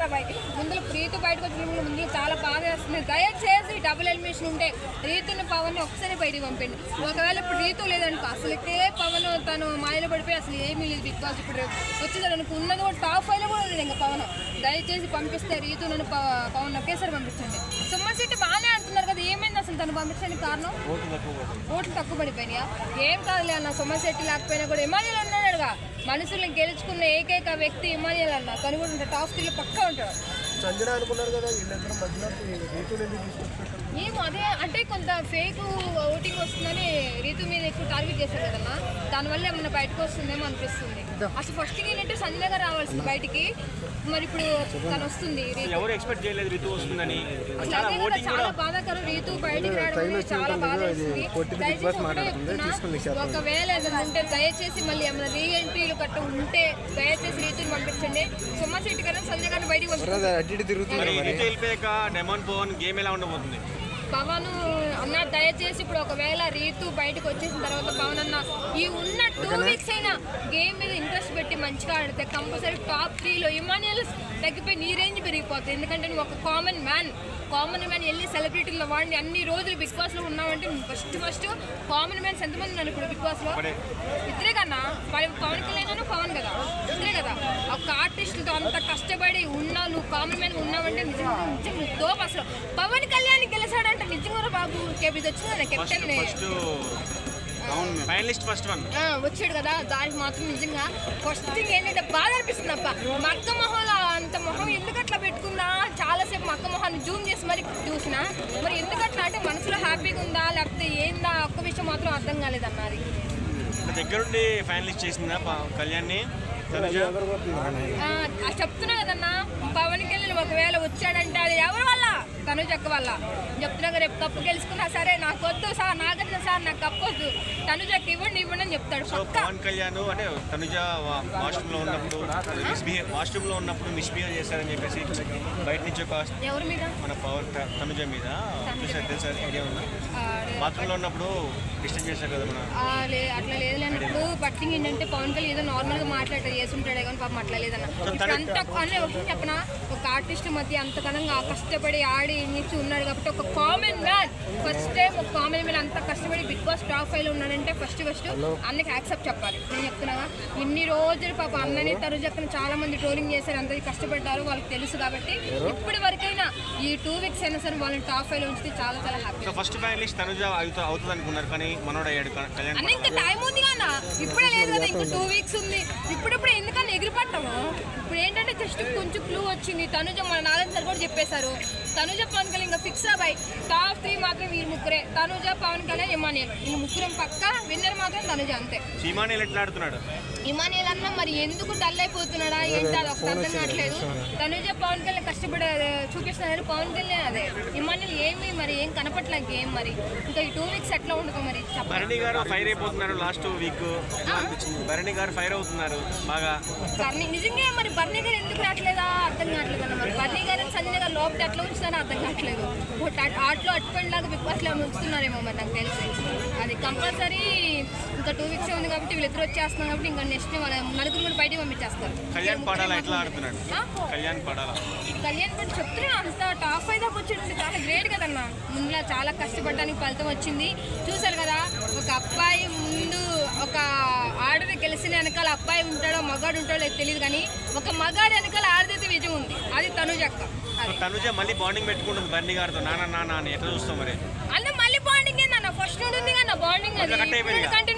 కదా బాయ్. ముందు రీతు బయటకు వచ్చిన ముందు చాలా బాధ వేస్తుంది. దయచేసి డబుల్ ఎలిమినేషన్ ఉంటే రీతుని పవన్ ఒకసారి బయటికి పంపండి. ఒకవేళ ఇప్పుడు రీతు లేదనుకో అసలుకే పవన్ తను మాయలో పడిపోయి అసలు ఏమీ లేదు బిగ్ బాస్. ఇప్పుడు వచ్చేదానికి ఉన్నది కూడా టాప్ 5లో కూడా లేదు ఇంకా పవన్. దయచేసి పంపిస్తే రీతు నన్ను పవన్ ఒకేసారి పంపించండి. సుమన్ శెట్టి బాగానే ఆడుతున్నారు కదా, ఏమైంది అసలు తను పంపించడానికి కారణం? ఓట్లు తక్కువ పడిపోయినాయా? ఏం కాదులే అన్న, సుమన్ శెట్టి లేకపోయినా కూడా ఇమానియల్ అన్నాడుగా. మనుషుల్ని గెలుచుకున్న ఏకైక వ్యక్తి ఇమానియల్ అన్న. తను కూడా ఉంటాడు, టాప్ 3లో పక్కా ఉంటాడు. ఏమో అదే అంటే కొంత ఫేక్ ఓటింగ్ వస్తుందని రీతు మీద ఎక్కువ టార్గెట్ చేశారు కదన్నా, దానివల్ల ఏమన్నా బయటకు వస్తుందేమో అనిపిస్తుంది. అసలు ఫస్ట్ ఏంటంటే సంజయ్ గారు రావాల్సింది బయటికి, మరి ఇప్పుడు తను వస్తుంది. ఎవరు ఎక్స్పెక్ట్ చేయలేదు రీతు వస్తుందని. చాలా బాధాకరం, రీతు బయటికి రావడం చాలా బాధ వేస్తుంది. ఒకవేళ ఏదైనా ఉంటే దయచేసి మళ్ళీ ఏమైనా రీ ఎంట్రీలు కట్ట ఉంటే దయచేసి రీతుని పంపించండి. సుమన్ శెట్టి గారు సంజయ్ గారిని బయటికి వెళ్ళిపోయాక డెమాన్ పవన్ గేమ్ ఎలా ఉండబోతుంది? పవన్ అన్న దయచేసి ఇప్పుడు ఒకవేళ రీతు బయటకు వచ్చేసిన తర్వాత పవన్ అన్న ఈ ఉన్న 2 వీక్స్ అయినా గేమ్ మీద ఇంట్రెస్ట్ పెట్టి మంచిగా ఆడితే కంపల్సరీ టాప్ 3లో ఇమానియల్ తగ్గిపోయి నీ రేంజ్ పెరిగిపోతుంది. ఎందుకంటే నువ్వు ఒక కామన్ మ్యాన్ వెళ్ళి సెలబ్రిటీలో వాడిని అన్ని రోజులు బిగ్ బాస్లో ఉన్నావంటే ఫస్ట్ కామన్ మ్యాన్స్ ఎంతమంది ఉన్నారు ఇప్పుడు బిగ్ బాస్లో? ఇద్దరే కన్నా, పవన్ కళ్యాణ్ పవన్ కదా, ఇద్దరే కదా. ఒక ఆర్టిస్టుతో అంత కష్టపడి ఉన్నా నువ్వు కామన్ మ్యాన్ ఉన్నావంటే నిజంగా నువ్వు తోపు. అసలు పవన్ కళ్యాణ్ గెలిచాడంటే నిజంగా బాబు ఇది వచ్చిందా కెప్టెన్ ఫైనలిస్ట్ ఫస్ట్ వన్ వచ్చాడు కదా, దానికి మాత్రం నిజంగా ఫస్ట్ థింగ్ ఏంటంటే బాధ అనిపిస్తుంది అప్ప. మా అక్క మొహంలో అంత మొహం ఎందుకు అట్లా పెట్టుకుందా? చాలాసేపు మా అక్క మొహాన్ని జూమ్ చేసి మరి చూసినా, మరి ఎందుకు అట్లా అంటే మనసులో హ్యాపీగా ఉందా లేకపోతే ఏందా ఒక్క విషయం మాత్రం అర్థం కాలేదన్నారు. దగ్గరుండి ఫైనలిస్ట్ చేసిందా కళ్యాణ్? చెప్తున్నా కదన్నా, పవన్ కళ్యాణ్ ఒకవేళ వచ్చాడంటే అది ఎవరి వల్ల? తనుజ అక్క వల్ల. చెప్తున్నా కదా, రేపు కప్పు గెలుచుకున్నా సరే నాకు వద్దు సార్, నాకన్నా సార్ నాకు కప్పు వద్దు, తనుజకి ఇవ్వండి అని చెప్తాడు. పవన్ కళ్యాణ్ అంటే తనుజ వాష్రూమ్ లో ఉన్నప్పుడు మిస్బిహేవ్ చేశారని చెప్పేసి బయట నుంచి ఒక ఎవరి మీద? మన పవన్ తనుజ మీద తెలుసా? ఐడియా ఉందా? బాత్రూమ్ లో ఉన్నప్పుడు డిస్టర్బ్ చేశారు కదా మన. అట్లా లేదు అన్నప్పుడు పట్టింగ్ ఏంటంటే పవన్ కళ్యాణ్ ఏదో నార్మల్ గా మాట్లాడారు చేస్తుంటాడే కానీ పాపం అట్లా లేదన్న. అంత అనే ఒకటి చెప్పనా, ఒక ఆర్టిస్ట్ మధ్య అంతకనంగా కష్టపడి ఆడి ఇచ్చి ఉన్నాడు కాబట్టి ఒక కామన్ మ్యాన్ ఫస్ట్ టైం ఒక కామన్ మ్యాన్ అంత కష్టపడి బిగ్ బాస్ టాప్ 5లో ఉన్నాడంటే ఫస్ట్ అన్నకి యాక్సెప్ట్ చెప్పాలి. నేను చెప్తున్నాగా ఇన్ని రోజులు పాప అన్నని తరుజక్కని చాలా మంది ట్రోలింగ్ చేశారు, అంత కష్టపడ్డారు వాళ్ళకి తెలుసు కాబట్టి ఇప్పటి వరకైనా ఈ 2 వీక్స్ అయినా సరే వాళ్ళని టాప్ 5లో ఉంచితే చాలా చాలా హ్యాపీ. ఫస్ట్ ఫైనలిస్ట్ తనుజ అవుతుంది అనుకున్నారు కానీ మనోడు అయ్యాడు కళ్యాణ్. అన్న ఇంకా టైం ఉంది కదా, ఇప్పుడే లేదు కదా, ఇంకా 2 వీక్స్ ఉంది. ఇప్పుడు ఎందుకన్నా ఎగిరిపట్టాము? ఇప్పుడు ఏంటంటే జస్ట్ కొంచెం క్లూ వచ్చింది. తనుజ మన నాగన్ సార్ కూడా చెప్పేశారు, తనుజ పవన్ కళ్యాణ్ ఇంకా ఫిక్స్ అబ్బాయి టాప్ 3 మాత్రం వీరు ముగ్గురే, తనుజ పవన్ కళ్యాణ్ ఇమానియల్, ఈ ముగ్గురం పక్క విన్నర్ మాత్రం తనుజ అంతే. ఇమానియల్ ఎట్లా ఆడుతున్నాడు? ఇమానియల్ అన్న మరి ఎందుకు డల్ అయిపోతున్నాడా ఏంటి అది ఒకటి అర్థం కావట్లేదు. తనుజ పవన్ కళ్యాణ్ కష్టపడి చూపిస్తున్నారు, పవన్ కళ్యాణ్ అదే. ఇమానియల్ ఏమి మరి ఏం కనపట్లే గేమ్. మరి ఇంకా ఈ 2 వీక్స్ ఎట్లా ఉంటుంది మరి? భరణి గారు ఫైర్ అయిపోతున్నారు last week. Bharani garu fire అవుతున్నారు బాగా. నిజంగా మరి భరణి గారు ఎందుకు రావట్లేదా అర్థం కావట్లేదు అన్న. మరి భరణి గారు సంజయ్ గారు లోపల ఎట్లా ఉంచుతారో అర్థం కావట్లేదు. ఆటలో అట్టుపండిలాగా బిగ్ బాస్లో ఉంచుతున్నారేమో మరి నాకు తెలిసి. అది కంపల్సరీ ఇంకా 2 వీక్స్ ఉంది కాబట్టి వీళ్ళిద్దరు వచ్చేస్తున్నారు కాబట్టి ఇంకా నెక్స్ట్ వాళ్ళ నలుగురు కూడా బయటకు పంపించేస్తారు. కళ్యాణ్ పడాలా ఎట్లా ఆడుతున్నాడు? కళ్యాణ్ పడాలా చెప్తున్నా అంత టాప్ 5 దాకా వచ్చి చాలా గ్రేట్ కదన్నా. ముందులా చాలా కష్టపడడానికి ఫలితం వచ్చింది. చూసారు కదా, ఒక అబ్బాయి ముందు ఒక ఆడది గెలిచిన వెనకాల అబ్బాయి ఉంటాడో మగాడు ఉంటాడో తెలియదు కానీ ఒక మగాడు వెనకాల ఆడదైతే విజయం ఉంది, అది తనుజ అక్క. తనుజ మళ్ళీ బాండింగ్ పెట్టుకుంటుంది బర్నీ గారితో, నాన్న అని ఎట్లా చూస్తాం మరి? అంటే మళ్ళీ బాండింగ్ ఏందన్న, ఫస్ట్ నుండి కదా బాండింగ్. అది ఎందుకంటే